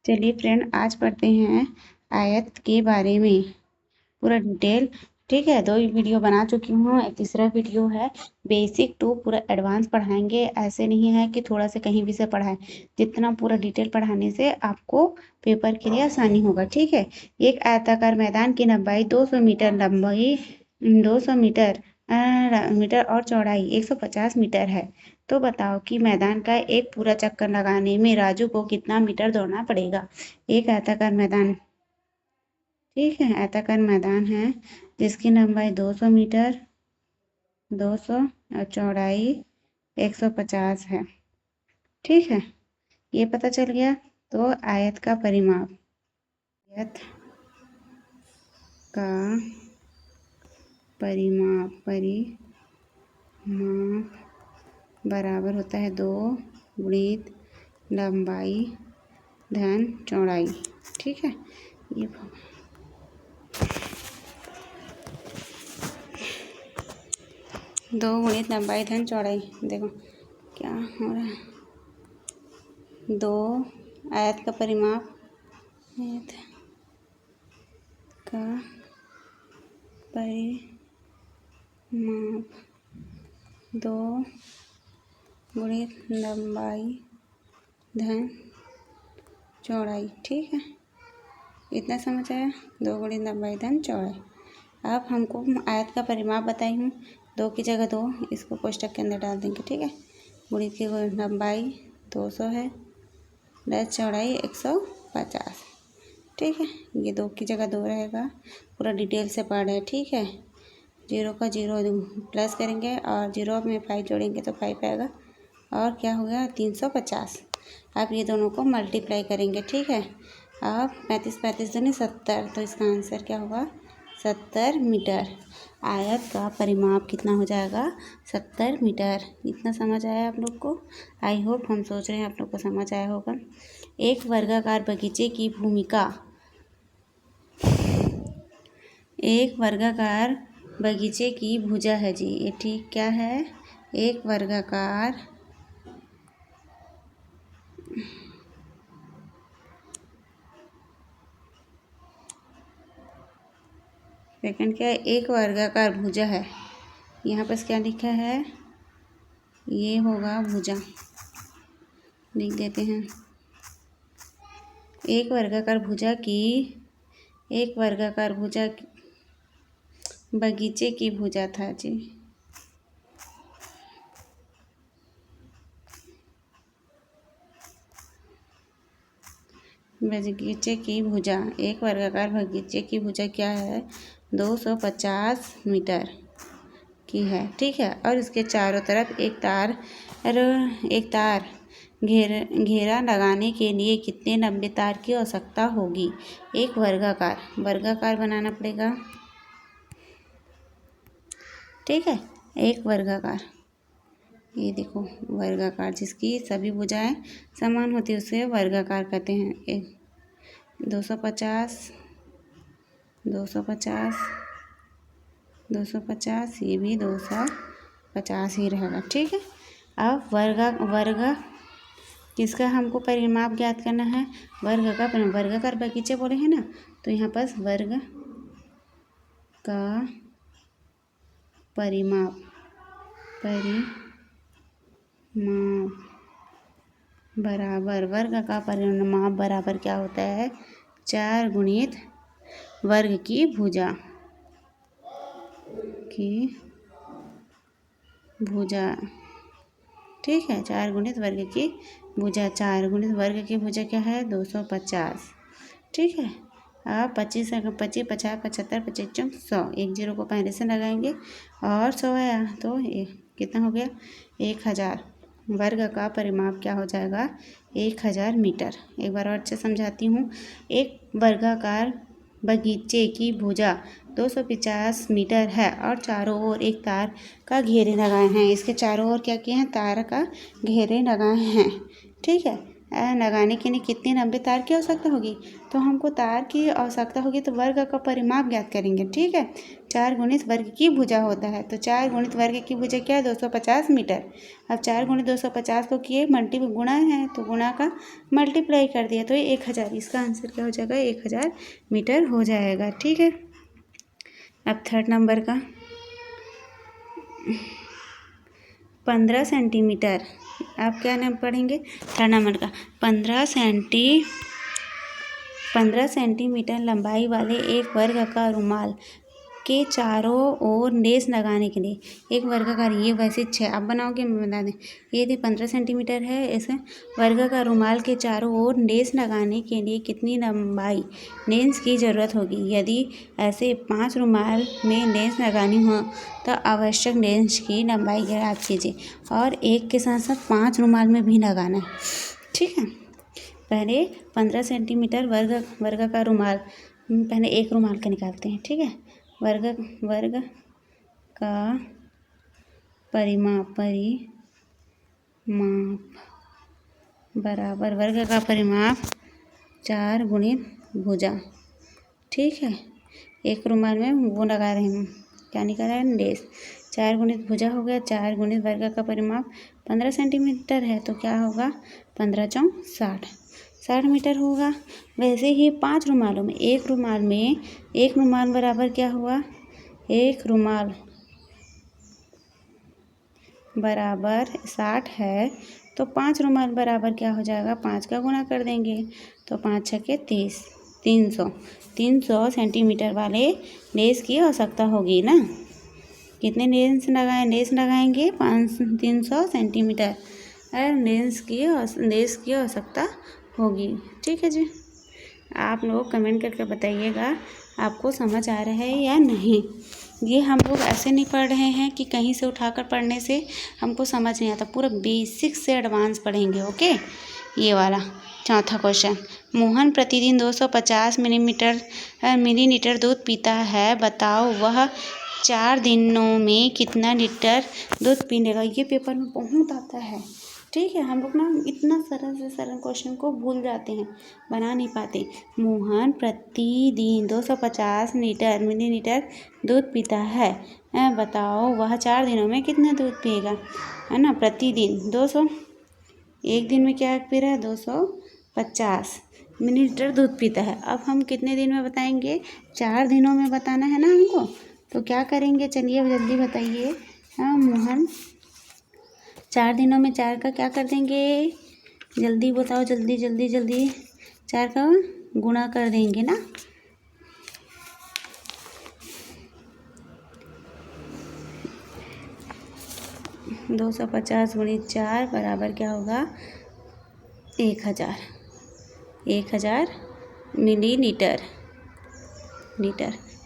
चलिए फ्रेंड, आज पढ़ते हैं आयत के बारे में पूरा डिटेल। ठीक है, 2 वीडियो बना चुकी हूँ, एक तीसरा वीडियो है। बेसिक टू पूरा एडवांस पढ़ाएंगे। ऐसे नहीं है कि थोड़ा सा कहीं भी से पढ़ाएं, जितना पूरा डिटेल पढ़ाने से आपको पेपर के लिए आसानी होगा। ठीक है, एक आयताकार मैदान की लंबाई 200 मीटर, लंबाई 200 मीटर और चौड़ाई 150 मीटर है। तो बताओ कि मैदान का एक पूरा चक्कर लगाने में राजू को कितना मीटर दौड़ना पड़ेगा। एक आयताकार मैदान, ठीक है, आयताकार मैदान है जिसकी लंबाई 200 मीटर 200 और चौड़ाई 150 है। ठीक है, ये पता चल गया। तो आयत का परिमाप, आयत का परिमाप बराबर होता है 2 गुणित लंबाई धन चौड़ाई। ठीक है, ये 2 गुणित लंबाई धन चौड़ाई। देखो क्या हो रहा है, 2 आयत का परिमाप, आयत का परिमाप 2 गुणित लंबाई धन चौड़ाई। ठीक है, इतना समझ आया, 2 गुणित लंबाई धन चौड़ाई। अब हमको आयत का परिमाप बताई हूँ, 2 की जगह 2, इसको कोष्टक के अंदर डाल देंगे। ठीक है, गुणित की लंबाई 200 है, प्लस चौड़ाई 150। ठीक है, ये 2 की जगह 2 रहेगा। पूरा डिटेल से पढ़ रहे हैं। ठीक है, 0 का 0 प्लस करेंगे और 0 में 5 जोड़ेंगे तो 5 आएगा, और क्या हो गया 350। अब ये दोनों को मल्टीप्लाई करेंगे। ठीक है, अब 35 दूनी 70, तो इसका आंसर क्या होगा 70 मीटर। आयत का परिमाप कितना हो जाएगा 70 मीटर। इतना समझ आया आप लोग को? आई होप, हम सोच रहे हैं आप लोग को समझ आया होगा। एक वर्गाकार बगीचे की भूमिका, एक वर्गाकार बगीचे की भुजा है जी। ये ठीक क्या है, एक वर्गाकार सेकंड क्या है, एक वर्गाकार भुजा है। यहाँ पर क्या लिखा है, ये होगा भुजा, लिख देते हैं। एक वर्गाकार भुजा की बगीचे की भुजा था जी। बगीचे की भुजा, एक वर्गाकार बगीचे की भुजा क्या है 250 मीटर की है। ठीक है, और इसके चारों तरफ एक तार घेरा लगाने के लिए कितने लंबे तार की आवश्यकता होगी। एक वर्गाकार बनाना पड़ेगा। ठीक है, एक वर्गाकार, ये देखो वर्गाकार जिसकी सभी भुजाएं समान होती है उसे वर्गाकार कहते हैं। 250 ये भी 250 ही रहेगा। ठीक है, अब वर्ग किसका हमको परिमाप ज्ञात करना है, वर्गाकार बगीचे बोले हैं ना, तो यहाँ पर वर्ग का परिमाप बराबर, वर्ग का परिमाप बराबर क्या होता है 4 गुणित वर्ग की भुजा ठीक है, 4 गुणित वर्ग की भुजा, 4 गुणित वर्ग की भुजा क्या है 250। ठीक है, अब 25 50 75 25 100, एक 0 को पहले से लगाएंगे और 100 आया तो कितना हो गया 1000। वर्ग का परिमाप क्या हो जाएगा 1000 मीटर। एक बार और अच्छे समझाती हूँ। एक वर्गाकार बगीचे की भुजा 250 मीटर है और चारों ओर एक तार का घेरे लगाए हैं। इसके चारों ओर क्या किए हैं, तार का घेरे लगाए हैं। ठीक है, लगाने के लिए कितनी लंबे तार की आवश्यकता होगी। तो हमको तार की आवश्यकता होगी तो वर्ग का परिमाप ज्ञात करेंगे। ठीक है, 4 गुणित वर्ग की भुजा होता है, तो 4 गुणित वर्ग की भुजा क्या है 250 मीटर। अब 4 गुणित 250 को किए गुणा है, तो गुणा का मल्टीप्लाई कर दिया तो ये 1000। इसका आंसर क्या हो जाएगा 1000 मीटर हो जाएगा। ठीक है, अब थर्ड नंबर का 15 सेंटीमीटर। आप क्या नाम पढ़ेंगे थर्ड नंबर का 15 सेंटीमीटर लंबाई वाले एक वर्गाकार रुमाल के चारों ओर लेस लगाने के लिए एक वर्गाकार, ये वैसे 6 आप बनाओगे मैं बता दें, ये थी 15 सेंटीमीटर है। इस वर्गाकार रुमाल के चारों ओर लेस लगाने के लिए कितनी लंबाई लेंस की ज़रूरत होगी। यदि ऐसे 5 रुमाल में लेंस लगानी हो तो आवश्यक लेंस की लंबाई ज्ञात कीजिए, और एक के साथ साथ 5 रुमाल में भी लगाना है। ठीक है, पहले 15 सेंटीमीटर वर्गाकार रुमाल, पहले एक रुमाल का निकालते हैं। ठीक है, वर्ग का परिमाप बराबर वर्ग का परिमाप 4 गुणित भुजा। ठीक है, एक रुमाल में वो लगा रहे हैं, क्या निकाल रहे हैं लेस। 4 गुणित भुजा हो गया, 4 गुणित वर्ग का परिमाप 15 सेंटीमीटर है, तो क्या होगा 15 चौक 60 मीटर होगा। वैसे ही 5 रुमालों में एक रुमाल बराबर क्या हुआ, एक रुमाल बराबर 60 है, तो 5 रुमाल बराबर क्या हो जाएगा 5 का गुणा कर देंगे, तो 5 छक्के 30, 300 सेंटीमीटर वाले लेस की आवश्यकता होगी ना। कितने लेस लगाएंगे 300 सेंटीमीटर लेस की आवश्यकता होगी। ठीक है जी, आप लोग कमेंट करके बताइएगा आपको समझ आ रहा है या नहीं। ये हम लोग ऐसे नहीं पढ़ रहे हैं कि कहीं से उठाकर पढ़ने से हमको समझ नहीं आता, पूरा बेसिक से एडवांस पढ़ेंगे। ओके, ये वाला चौथा क्वेश्चन, मोहन प्रतिदिन 250 मिलीलीटर दूध पीता है, बताओ वह 4 दिनों में कितना लीटर दूध पी लेगा। ये पेपर में बहुत आता है। ठीक है, हम लोग ना इतना सरल से सरल क्वेश्चन को भूल जाते हैं, बना नहीं पाते। मोहन प्रतिदिन 250 मिलीलीटर दूध पीता है, बताओ वह 4 दिनों में कितना दूध पिएगा, है ना। प्रतिदिन 200, एक दिन में क्या पी रहा है 250 मिलीलीटर दूध पीता है। अब हम कितने दिन में बताएंगे, 4 दिनों में बताना है ना हमको, तो क्या करेंगे चलिए जल्दी बताइए। हाँ, मोहन 4 दिनों में 4 का क्या कर देंगे, जल्दी बताओ, जल्दी 4 का गुणा कर देंगे ना। तो 250 गुणित 4 बराबर क्या होगा 1000 मिलीलीटर।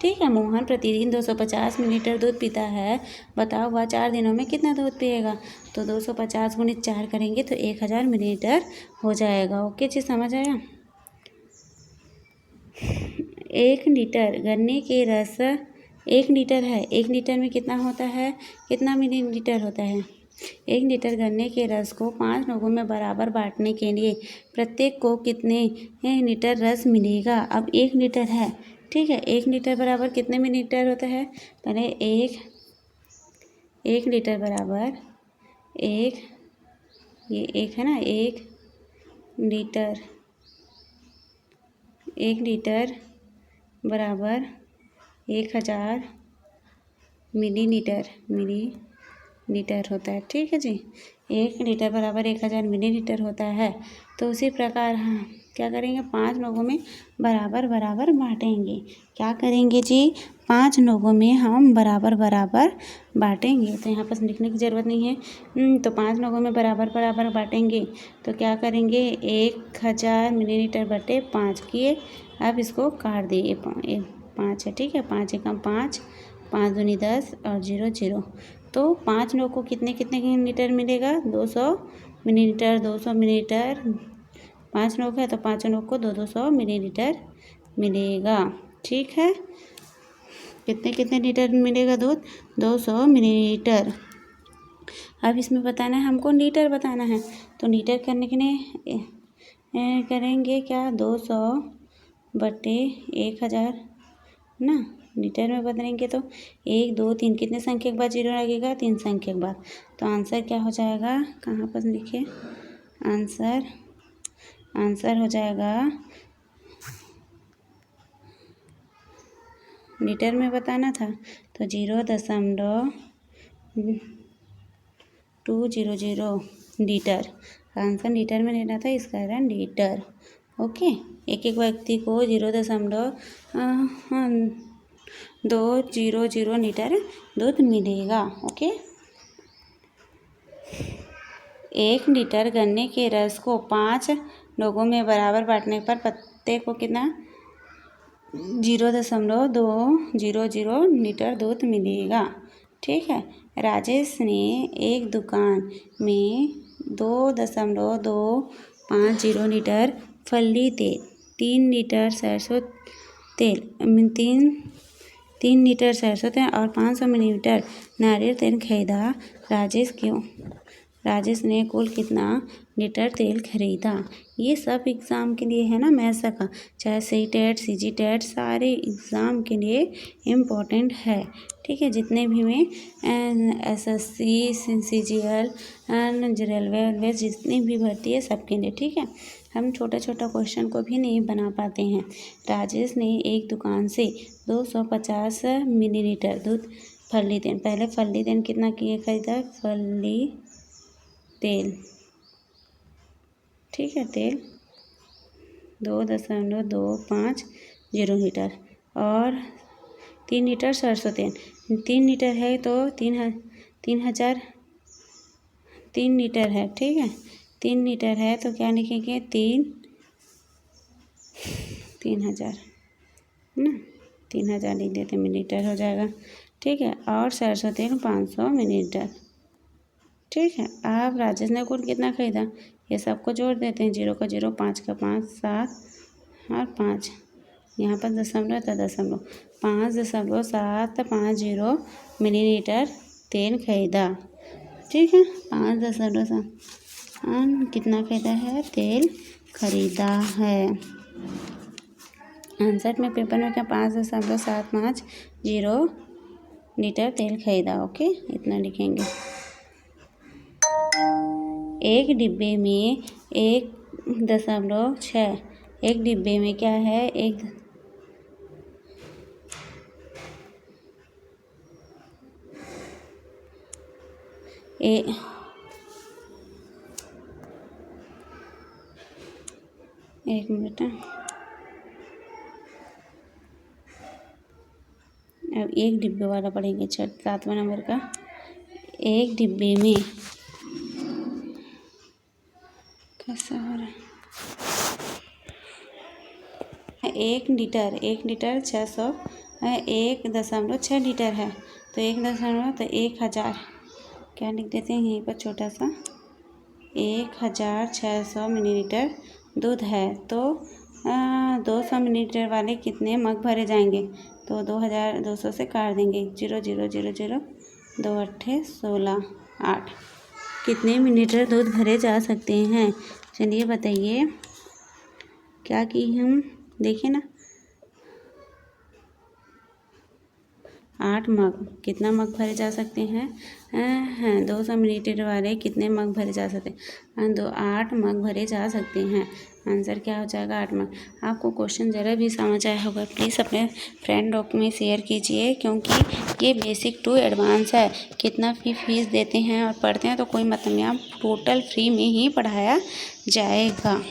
ठीक है, मोहन प्रतिदिन 250 मिलीलीटर दूध पीता है, बताओ वह 4 दिनों में कितना दूध पिएगा। तो 250 गुणित 4 करेंगे तो 1000 मिलीलीटर हो जाएगा। ओके जी, समझ आया। 1 लीटर गन्ने के रस 1 लीटर है, 1 लीटर में कितना होता है, कितना मिलीलीटर होता है। 1 लीटर गन्ने के रस को 5 लोगों में बराबर बांटने के लिए प्रत्येक को कितने लीटर रस मिलेगा। अब 1 लीटर है, ठीक है, 1 लीटर बराबर कितने मिलीलीटर होता है, पहले 1 लीटर बराबर ये 1 है ना, 1 लीटर बराबर 1000 मिलीलीटर होता है। ठीक है जी, 1 लीटर बराबर 1000 मिलीलीटर होता है। तो उसी प्रकार हाँ क्या करेंगे, 5 लोगों में बराबर बांटेंगे। क्या करेंगे जी, 5 लोगों में हम बराबर बांटेंगे। तो यहाँ पर लिखने की ज़रूरत नहीं है, तो 5 लोगों में बराबर बांटेंगे। तो क्या करेंगे, 1000 मिलीलीटर बटे 5 किए। अब इसको काट दिए, 5 है, ठीक है, 5 एकम 5, 5 दूनी 10 और 0 0। तो 5 लोग को कितने लीटर मिलेगा, 200 मिलीलीटर। 5 लोग है तो 5 लोग को 200 मिलीलीटर मिलेगा। ठीक है, कितने लीटर मिलेगा दूध, 200 मिलीलीटर। अब इसमें बताना है हमको, लीटर बताना है। तो लीटर करने के लिए करेंगे क्या, 200/1000 ना, लीटर में बदलेंगे तो 1 2 3 कितने संख्या के बाद जीरो लगेगा, 3 संख्या के बाद। तो आंसर क्या हो जाएगा, कहाँ पर लिखे, आंसर हो जाएगा, लीटर में बताना था तो 0.200 लीटर, आंसर लीटर में लेना था, इसका है लीटर। ओके, एक एक व्यक्ति को 0.200 लीटर दूध मिलेगा। ओके, 1 लीटर गन्ने के रस को 5 लोगों में बराबर बांटने पर प्रत्येक को कितना 0.200 लीटर दूध मिलेगा। ठीक है, राजेश ने एक दुकान में 2.250 लीटर फल्ली तेल, 3 लीटर सरसों तेल, 3 लीटर सरसों तेल और 500 मिलीलीटर नारियल तेल खरीदा। राजेश ने कुल कितना लीटर तेल खरीदा। ये सब एग्ज़ाम के लिए है ना, मैथ्स का, चाहे सी टेट CG टेट सारे एग्ज़ाम के लिए इम्पोर्टेंट है। ठीक है, जितने भी में SSC CGL रेलवे जितनी भी भर्ती है सबके लिए। ठीक है, हम छोटा छोटा क्वेश्चन को भी नहीं बना पाते हैं। राजेश ने एक दुकान से 250 मिलीलीटर दूध फल्ली तेल, पहले फल्ली तेल कितना किए खरीदा, फल्ली तेल, ठीक है, तेल 2.250 लीटर और 3 लीटर सरसों तेल, 3 लीटर है तो 3 लीटर है। ठीक है, 3 लीटर है तो क्या लिखेंगे, 3000 ना, 3000 लिख देते, मिलीलीटर हो जाएगा। ठीक है, और सरसों तेल 500 मिलीलीटर। ठीक है, अब राजेश ने कुल कितना खरीदा, ये सबको जोड़ देते हैं, 0 का 0, 5 का 5, 7 और 5, यहाँ पर दशमलव था, 5.750 मिलीलीटर तेल खरीदा। ठीक है, 5.7 कितना खरीदा है, तेल खरीदा है। आंसर में पेपर में क्या 5.750 लीटर तेल खरीदा। ओके, इतना लिखेंगे। एक डिब्बे में 1.6, एक डिब्बे में क्या है, एक मिनट, अब एक डिब्बे वाला पढ़ेंगे, 7वां नंबर का। एक डिब्बे में कैसा हो रहा है, 1 लीटर 600 1.6 लीटर है तो 1000 क्या लिख देते हैं यहीं पर छोटा सा, 1600 मिलीलीटर दूध है तो 200 मिलीलीटर वाले कितने मग भरे जाएंगे, तो 2200 से काट देंगे, 0 0 0 0 2 8 16 8, कितने मिलीलीटर दूध भरे जा सकते हैं। चलिए बताइए क्या की हम देखें ना, 8 मग, कितना मग भरे जा सकते हैं, 200 मिलीलीटर वाले कितने मग भरे जा सकते हैं, 8 मग भरे जा सकते हैं। आंसर क्या हो जाएगा, 8 मग। आपको क्वेश्चन ज़रा भी समझ आया होगा प्लीज़ अपने फ्रेंड लोग में शेयर कीजिए, क्योंकि ये बेसिक टू एडवांस है। कितना फीस देते हैं और पढ़ते हैं तो कोई मतलब नहीं, आप टोटल फ्री में ही पढ़ाया जाएगा।